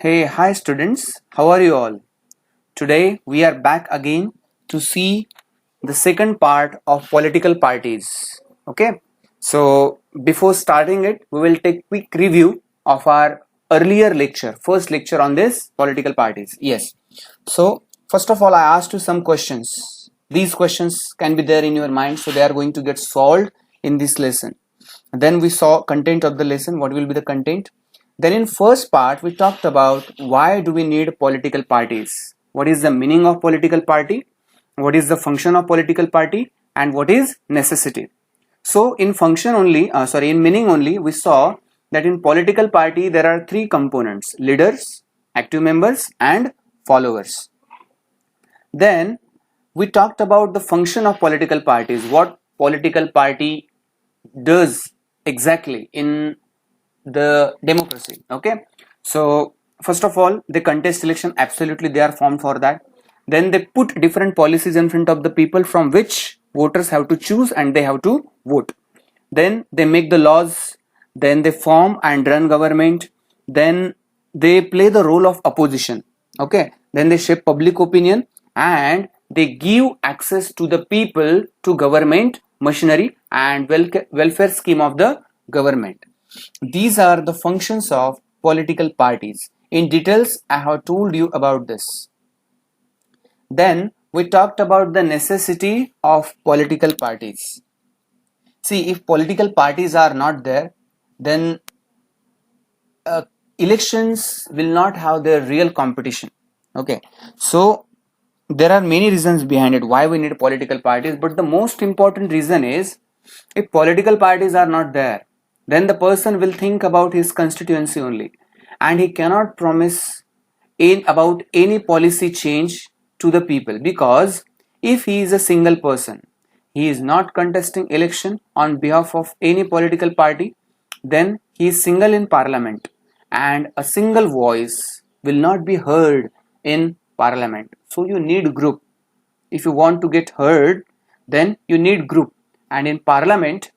Hey, hi students, how are you all? Today we are back again to see the second part of political parties. Okay, so before starting it, we will take quick review of our earlier lecture, first lecture on this political parties. Yes, so first of all, I asked you some questions. These questions can be there in your mind, so they are going to get solved in this lesson. Then we saw content of the lesson. What will be the content? Then in first part we talked about why do we need political parties, what is the meaning of political party, what is the function of political party, and what is necessity. So in function only, in meaning only, we saw that in political party there are three components: leaders, active members, and followers. Then we talked about the function of political parties, what political party does exactly in the democracy. Okay, so first of all, they contest election. Absolutely, they are formed for that. Then they put different policies in front of the people from which voters have to choose and they have to vote. Then they make the laws. Then they form and run government. Then they play the role of opposition. Okay, then they shape public opinion and they give access to the people to government machinery and welfare scheme of the government. These are the functions of political parties. In details, I have told you about this. Then we talked about the necessity of political parties. See, if political parties are not there, then elections will not have their real competition. Okay, so there are many reasons behind it why we need political parties, but the most important reason is if political parties are not there, then the person will think about his constituency only, and he cannot promise about any policy change to the people, because if he is a single person, he is not contesting election on behalf of any political party, then he is single in parliament and a single voice will not be heard in parliament. So you need group. If you want to get heard, then you need group, and in parliament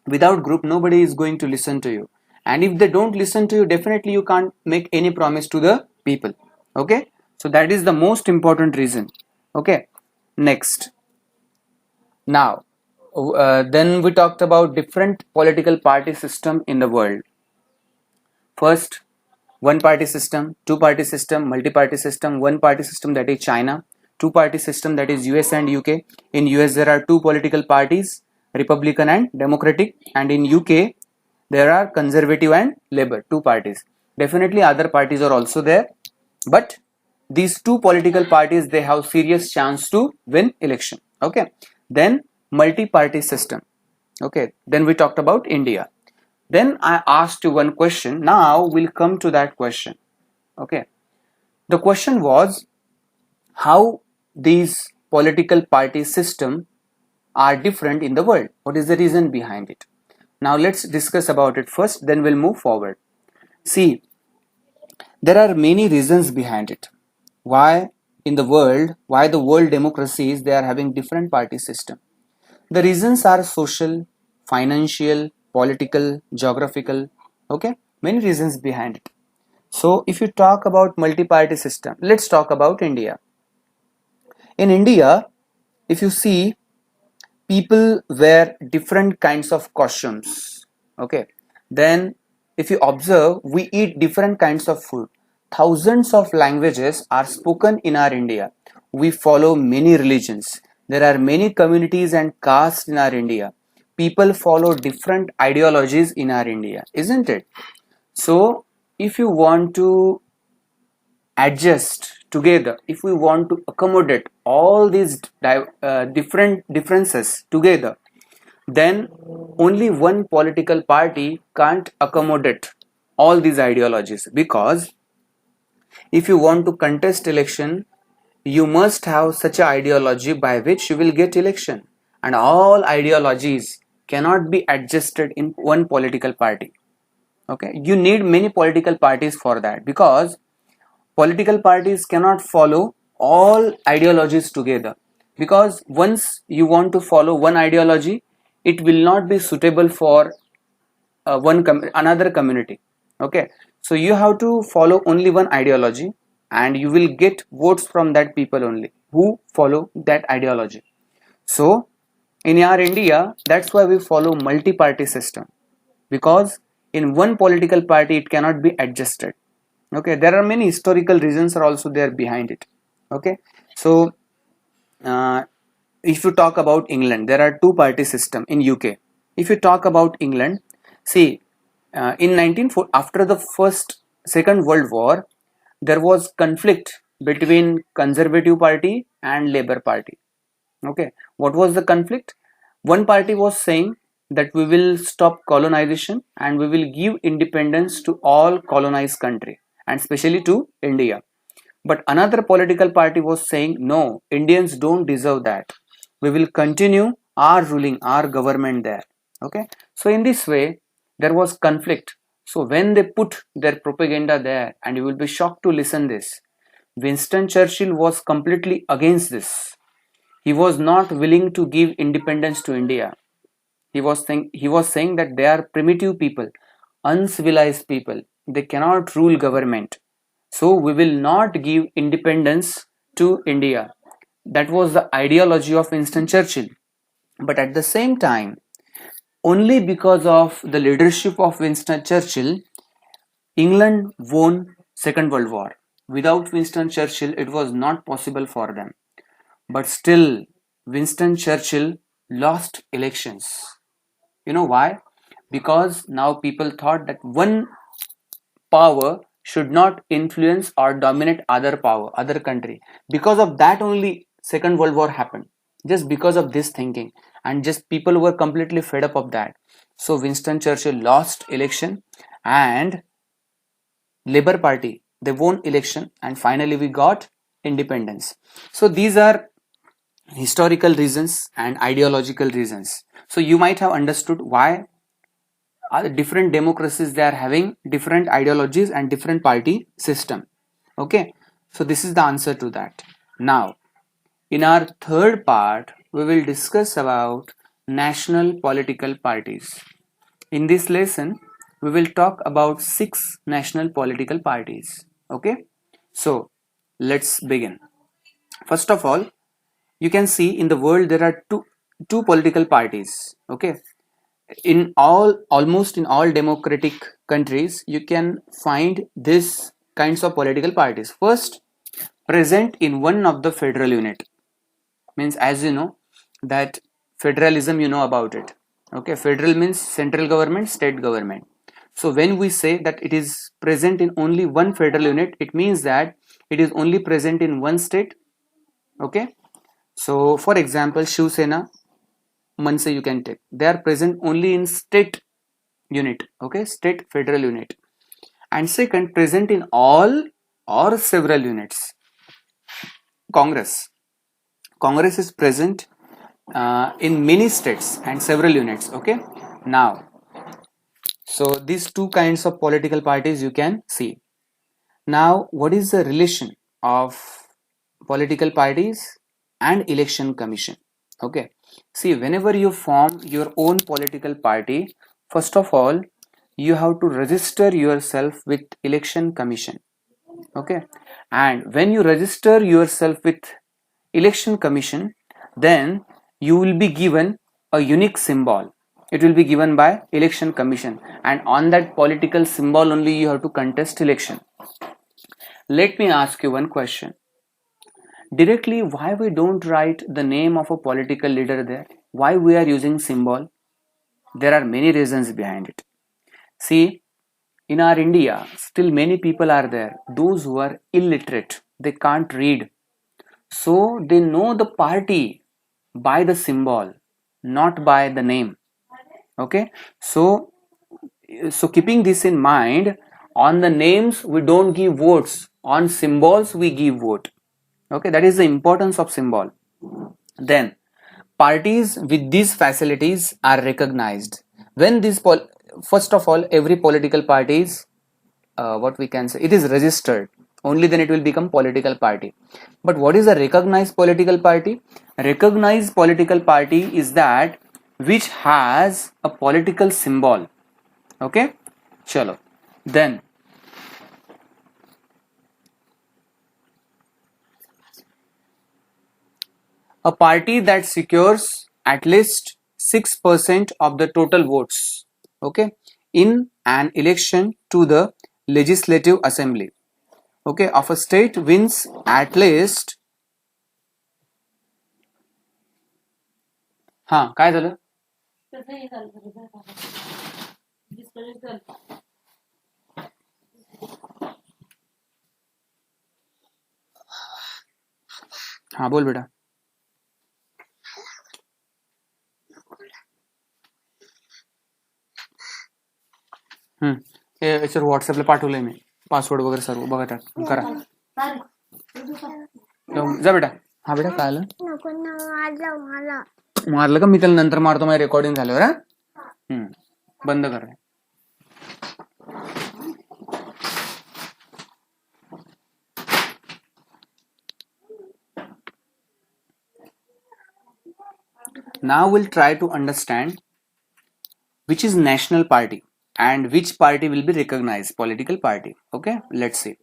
without group nobody is going to listen to you, and if they don't listen to you, definitely you can't make any promise to the people. Okay, so that is the most important reason. Okay, next. Now then we talked about different political party system in the world. First, one party system, two party system, multi party system. One party system, that is China. Two party system, that is US and UK. In US there are two political parties, Republican and Democratic, and in UK there are Conservative and Labour, two parties. Definitely other parties are also there, but these two political parties, they have serious chance to win election. Okay, then multi party system. Okay, then we talked about India. Then I asked you one question. Now we'll come to that question. Okay, the question was how these political party system are different in the world. What is the reason behind it? Now let's discuss about it first, then we'll move forward. See, there are many reasons behind it. Why the world democracies, they are having different party system. The reasons are social, financial, political, geographical. Okay, many reasons behind it. So if you talk about multi-party system, let's talk about India. In India, if you see, people wear different kinds of costumes. Okay, then if you observe, we eat different kinds of food. Thousands of languages are spoken in our India. We follow many religions. There are many communities and castes in our India. People follow different ideologies in our India, isn't it? So if you want to adjust together, if we want to accommodate all these different differences together, then only one political party can't accommodate all these ideologies, because if you want to contest election, you must have such an ideology by which you will get election, and all ideologies cannot be adjusted in one political party. Okay, you need many political parties for that, because political parties cannot follow all ideologies together, because once you want to follow one ideology, it will not be suitable for another community. Okay, So you have to follow only one ideology and you will get votes from that people only who follow that ideology. So in our India, that's why we follow multi-party system, because in one political party it cannot be adjusted. Okay, there are many historical reasons are also there behind it. Okay, so uh, if you talk about England, there are two party system in UK. If you talk about England, see, in 1940, after the second world war, there was conflict between Conservative Party and Labour Party. Okay, what was the conflict? One party was saying that we will stop colonization and we will give independence to all colonized country and especially to India. But another political party was saying, no, Indians don't deserve that. We will continue our ruling, our government there. Okay. So in this way, there was conflict. So when they put their propaganda there, and you will be shocked to listen this, Winston Churchill was completely against this. He was not willing to give independence to India. He was saying that they are primitive people, uncivilized people. They cannot rule government. So we will not give independence to India. That was the ideology of Winston Churchill. But at the same time, only because of the leadership of Winston Churchill, England won Second World War. Without Winston Churchill, it was not possible for them. But still, Winston Churchill lost elections. You know why? Because now people thought that one power should not influence or dominate other country. Because of that only Second World War happened. Just because of this thinking, and just people were completely fed up of that. So Winston Churchill lost election, and Labour Party, they won election, and finally we got independence. So these are historical reasons and ideological reasons. So you might have understood why different democracies, they are having different ideologies and different party system. Okay, so this is the answer to that. Now in our third part, we will discuss about national political parties. In this lesson, we will talk about 6 national political parties. Okay, so let's begin. First of all, you can see in the world there are two political parties. Okay, in almost in all democratic countries, you can find this kinds of political parties. First, present in one of the federal unit, means, as you know, that federalism, you know about it. Okay, federal means central government, state government. So when we say that it is present in only one federal unit, it means that it is only present in one state. Okay, so for example, Shiv Sena, Manse, you can take, they are present only in state unit. Okay, state federal unit. And second, present in all or several units. Congress is present in many states and several units. Okay, now, so these two kinds of political parties you can see. Now what is the relation of political parties and election commission? Okay, see, whenever you form your own political party, first of all you have to register yourself with election commission. Okay, and when you register yourself with election commission, then you will be given a unique symbol. It will be given by election commission, and on that political symbol only you have to contest election. Let me ask you one question directly. Why we don't write the name of a political leader there? Why we are using symbol? There are many reasons behind it. See, in our India, still many people are there, those who are illiterate, they can't read, so they know the party by the symbol, not by the name. Okay, so keeping this in mind, on the names we don't give votes, on symbols we give vote. Okay, that is the importance of symbol. Then parties with these facilities are recognized when this first of all, every political party is what we can say, it is registered, only then it will become political party. But what is a recognized political party? Recognized political party is that which has a political symbol. Okay, chalo. Then A party that secures at least 6% of the total votes, okay, in an election to the legislative assembly, okay, of a state wins at least. हा काय झालं? हाँ बोल बेटा. याच्यावर व्हॉट्सअपला पाठवलंय मी, password वगैरे सर्व बघा त्यात करा. जा बेटा. हा बेटा काय आलं? मारलं का? मी त्याला नंतर मारतो, माझी रेकॉर्डिंग झाल्यावर. हा बंद कर. Now we'll try to understand which is national party and which party will be recognized political party. Okay, let's see.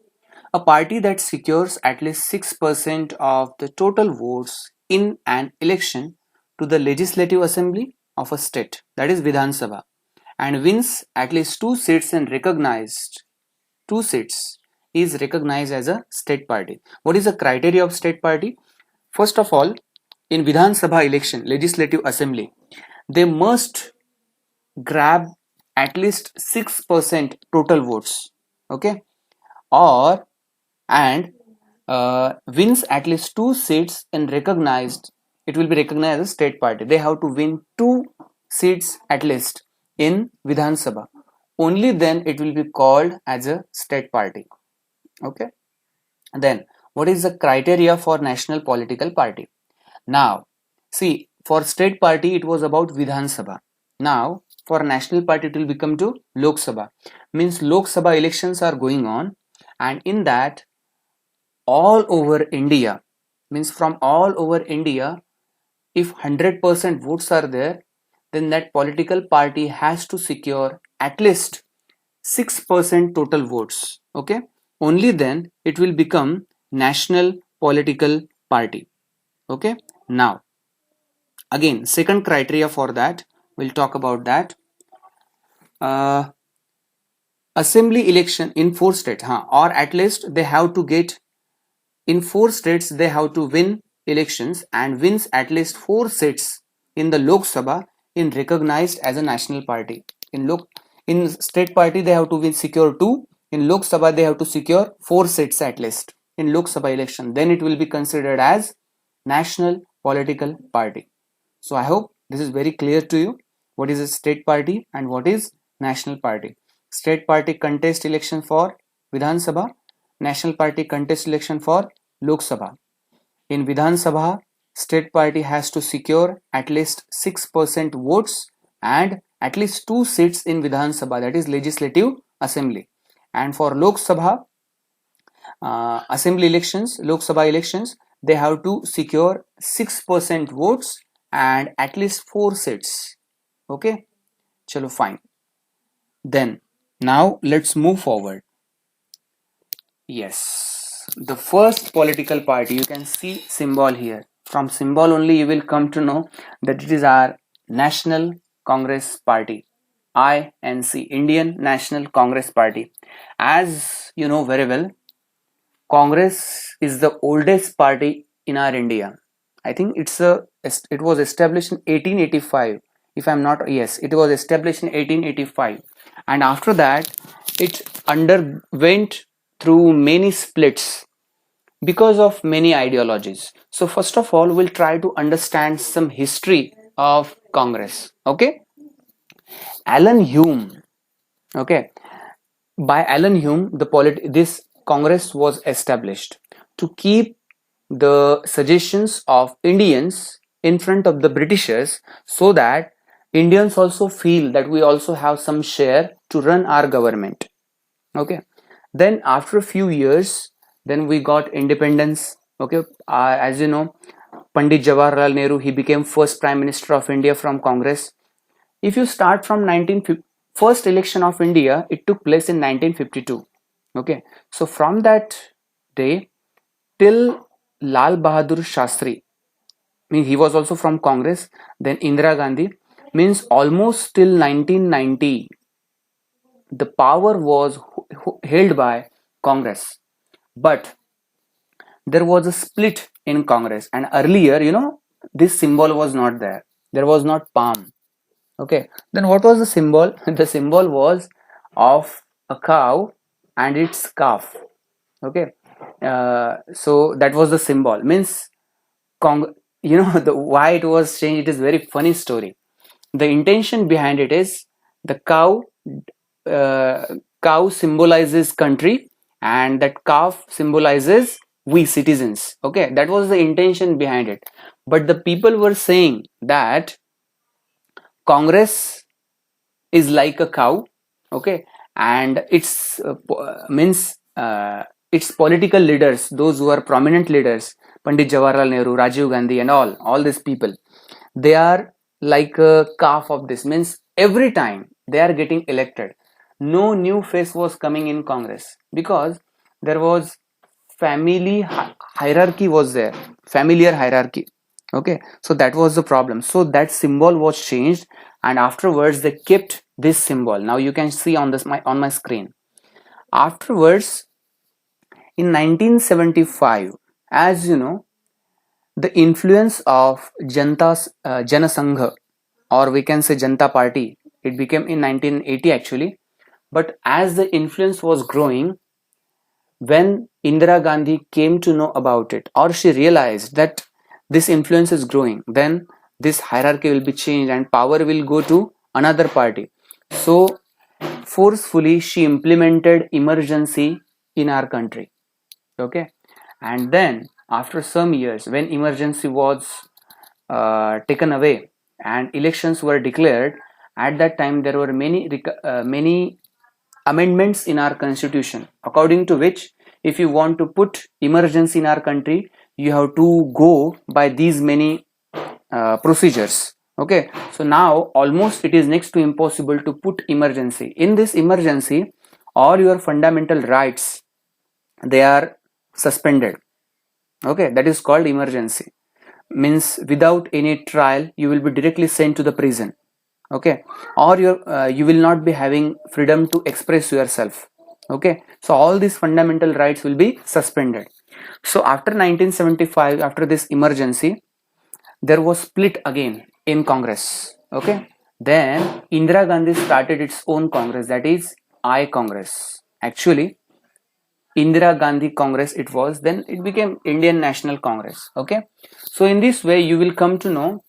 A party that secures at least 6% of the total votes in an election to the legislative assembly of a state, that is Vidhan Sabha, and wins at least 2 seats and recognized 2 seats is recognized as a state party. What is the criteria of state party? First of all, in Vidhan Sabha election, legislative assembly, they must grab at least 6% total votes, okay, or and wins at least 2 seats and recognized, it will be recognized as a state party. They have to win 2 seats at least in Vidhan Sabha, only then it will be called as a state party. Okay, then what is the criteria for national political party? Now see, for state party it was about Vidhan Sabha. Now for national party it will become to Lok Sabha. Means Lok Sabha elections are going on, and in that all over India, means from all over India, if 100% votes are there, then that political party has to secure at least 6% total votes. Okay, only then it will become national political party. Okay, now again second criteria for that, we'll talk about that. Assembly election in 4 states, or at least they have to get in 4 states, they have to win elections and wins at least 4 seats in the Lok Sabha in recognized as a national party. In state party they have to win, secure 2. In Lok Sabha they have to secure 4 seats at least in Lok Sabha election. Then it will be considered as national political party. So I hope this is very clear to you. What is a state party and what is national party? State party contest election for Vidhan Sabha. National party contest election for Lok Sabha. In Vidhan Sabha, state party has to secure at least 6% votes and at least 2 seats in Vidhan Sabha, that is legislative assembly. And for Lok Sabha assembly elections, Lok Sabha elections, they have to secure 6% votes and at least 4 seats. Okay, chalo fine. Then now let's move forward. Yes, the first political party, you can see symbol here. From symbol only you will come to know that it is our National Congress Party, INC, Indian National Congress Party. As you know very well, Congress is the oldest party in our India. I think it was established in 1885. If I'm not, yes, it was established in 1885, and after that it underwent through many splits because of many ideologies. So first of all, we'll try to understand some history of Congress. Okay, Alan Hume. Okay, by Alan Hume, this Congress was established to keep the suggestions of Indians in front of the Britishers, so that Indians also feel that we also have some share to run our government. Okay, then after a few years, then we got independence. Okay, as you know, Pandit Jawaharlal Nehru, he became first Prime Minister of India from Congress. If you start from first election of India, it took place in 1952. Okay, so from that day till Lal Bahadur Shastri, mean he was also from Congress. Then Indira Gandhi, means almost till 1990 the power was held by Congress, but there was a split in Congress, and earlier, this symbol was not there. There was not palm. Okay, then what was the symbol? The symbol was of a cow and its calf. Okay, so that was the symbol. Means, the why it was changed. It is very funny story. The intention behind it is the uh, cow symbolizes country, and that calf symbolizes we citizens. Okay, that was the intention behind it. But the people were saying that Congress is like a cow. Okay, and means its political leaders, those who are prominent leaders, Pandit Jawaharlal Nehru, Rajiv Gandhi, and all these people, they are like a calf of this. Means every time they are getting elected, no new face was coming in Congress, because there was family hierarchy was there, familiar hierarchy. Okay, so that was the problem. So that symbol was changed, and afterwards they kept this symbol. Now you can see on my screen. Afterwards, in 1975, as you know, the influence of Jana Sangha, or we can say Janta Party, it became in 1980 actually. But as the influence was growing, when Indira Gandhi came to know about it, or she realized that this influence is growing, then this hierarchy will be changed and power will go to another party. So forcefully she implemented emergency in our country. Okay, and then after some years, when emergency was taken away and elections were declared, at that time there were many amendments in our constitution, according to which if you want to put emergency in our country, you have to go by these many procedures. Okay, so now almost it is next to impossible to put emergency. In this emergency, all your fundamental rights, they are suspended. Okay, that is called emergency. Means without any trial you will be directly sent to the prison. Okay, or you will not be having freedom to express yourself. Okay, so all these fundamental rights will be suspended. So after 1975, after this emergency, there was split again in Congress. Okay, then Indira Gandhi started its own Congress, that is I Congress. Actually Indira Gandhi Congress it was, then it became Indian National Congress. Okay, so in this way you will come to know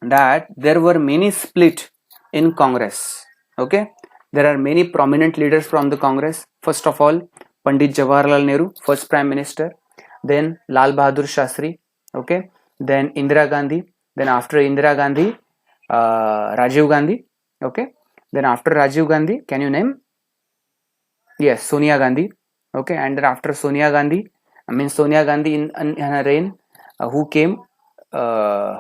that there were many split in Congress. Okay, there are many prominent leaders from the Congress. First of all, Pandit Jawaharlal Nehru, first Prime Minister, then Lal Bahadur Shastri. Okay, then Indira Gandhi, then after Indira Gandhi, Rajiv Gandhi. Okay, then after Rajiv Gandhi, can you name? Yes, Sonia Gandhi. Okay, and then after Sonia Gandhi, I mean Sonia Gandhi in her reign, who came? Uh,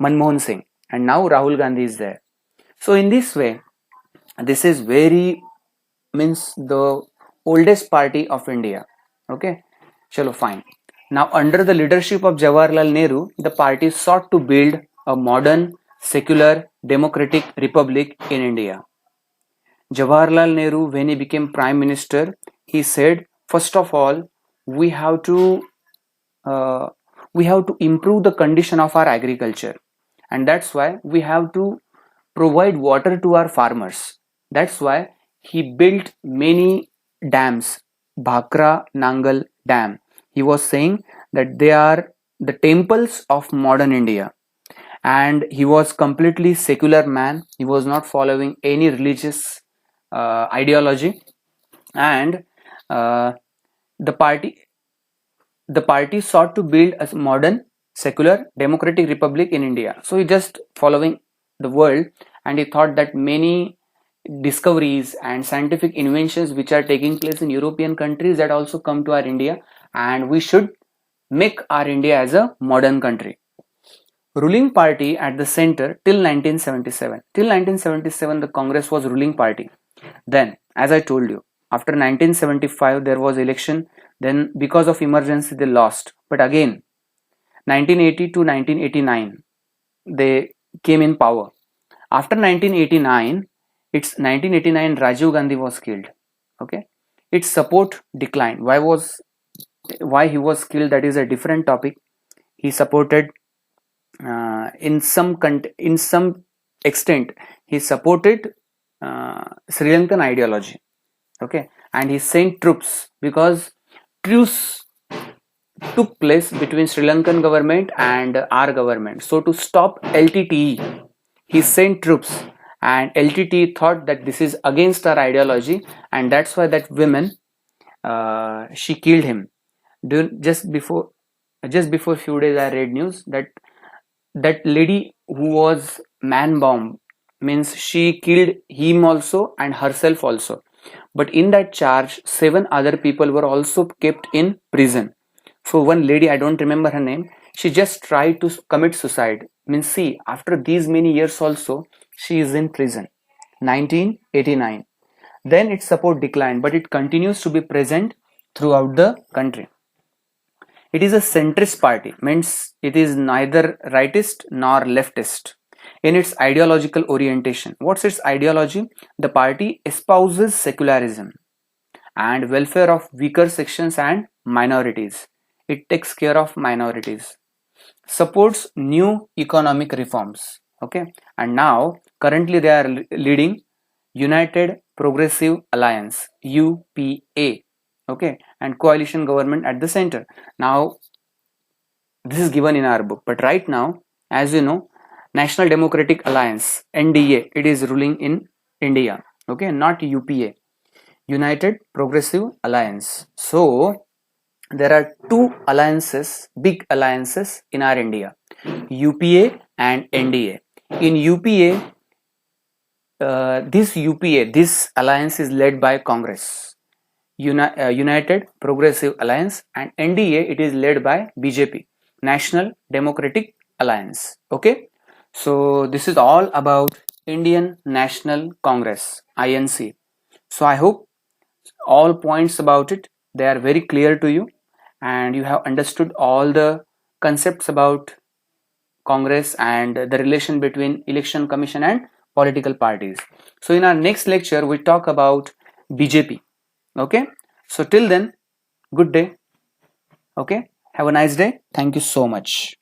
Manmohan Singh, and now Rahul Gandhi is there. So in this way, this is very, means the oldest party of India. Okay, chalo fine. Now under the leadership of Jawaharlal Nehru, the party sought to build a modern, secular, democratic republic in India. Jawaharlal Nehru, when he became Prime Minister, he said, first of all, we have to uh, we have to improve the condition of our agriculture, and that's why we have to provide water to our farmers. That's why he built many dams. Bhakra Nangal Dam, he was saying that they are the temples of modern India. And he was completely secular man, he was not following any religious ideology. And uh, the party the party sought to build a modern, secular, democratic republic in India. So he just following the world, and he thought that many discoveries and scientific inventions which are taking place in European countries that also come to our India, and we should make our India as a modern country. Ruling party at the center till 1977. Till 1977, the Congress was ruling party. Then, as I told you, after 1975 there was election. Then because of emergency they lost. But again, 1980 to 1989 they came in power. After 1989, it's 1989 Rajiv Gandhi was killed. Okay, its support declined. Why he was killed? That is a different topic. He supported in some extent he supported Sri Lankan ideology. Okay, and he sent troops because truce took place between Sri Lankan government and our government. So to stop LTTE, he sent troops, and LTTE thought that this is against our ideology, and that's why that woman she killed him. Just before few days, I read news that that lady who was man bomb means she killed him also and herself also. But in that charge, 7 other people were also kept in prison. So one lady, I don't remember her name, she just tried to commit suicide. Means see, after these many years also, she is in prison. 1989. Then its support declined, but it continues to be present throughout the country. It is a centrist party, means it is neither rightist nor leftist in its ideological orientation. What's its ideology? The party espouses secularism and welfare of weaker sections and minorities. It takes care of minorities. Supports new economic reforms. Okay, and now currently they are leading United Progressive Alliance (UPA). Okay, and coalition government at the center. Now this is given in our book, but right now, as you know, National Democratic Alliance (NDA) it is ruling in India. Okay, not UPA. United Progressive Alliance. So there are two alliances, big alliances in our India, UPA and NDA. In UPA, this alliance is led by Congress, United Progressive Alliance, and NDA it is led by BJP, National Democratic Alliance. Okay, so this is all about Indian National Congress, INC. So I hope all points about it they are very clear to you, and you have understood all the concepts about Congress and the relation between election commission and political parties. So in our next lecture we talk about BJP. Okay, so till then, good day. Okay, have a nice day. Thank you so much.